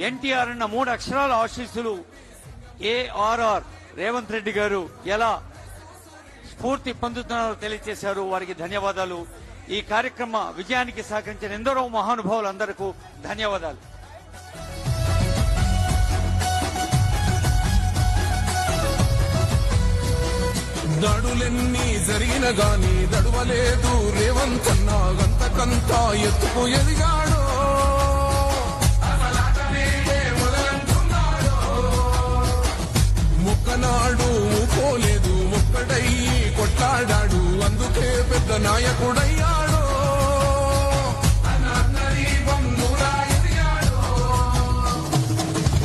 ఎన్టీఆర్ అన్న 3 అక్షరాల ఆశీస్సులు ఏఆర్ఆర్ రేవంత్ రెడ్డి గారు ఎలా స్ఫూర్తి పొందుతున్నారో తెలియజేశారు. వారికి ధన్యవాదాలు. ఈ కార్యక్రమ విజయానికి సహకరించిన ఎందరో మహానుభావులందరికీ ధన్యవాదాలు. దాడులెన్ని జరిగిన గాని దడువలేదు రేవంత్ అన్న గంతకంతా ఎత్తుకు ఎదిగాడు. మొక్కనాడు పోలేదు ఒక్కడయ్యి కొట్లాడాడు అందుకే పెద్ద నాయకుడయ్యాడు.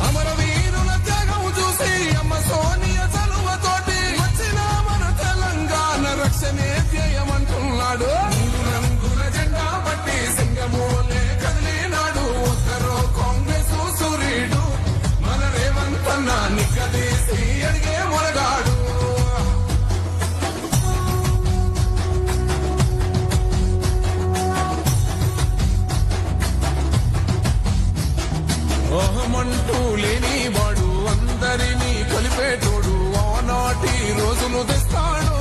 అమరవీరుల త్యాగం చూసి అమ్మ సోనియ చలువతోటి వచ్చిన మన తెలంగాణ రక్షణే ధ్యేయమంటున్నాడు. రంగుల జెండా పట్టి సింగమోలే కదిలినాడు. ఒక్కరో కాంగ్రెస్ సూర్యుడు మన రేవంత్ అన్న నిక్కదీసి అడిగే మొరగాడు. అహమంటూ లేని వాడు అందరినీ కలిపేటోడు ఆనాటి రోజులు తెస్తాడు.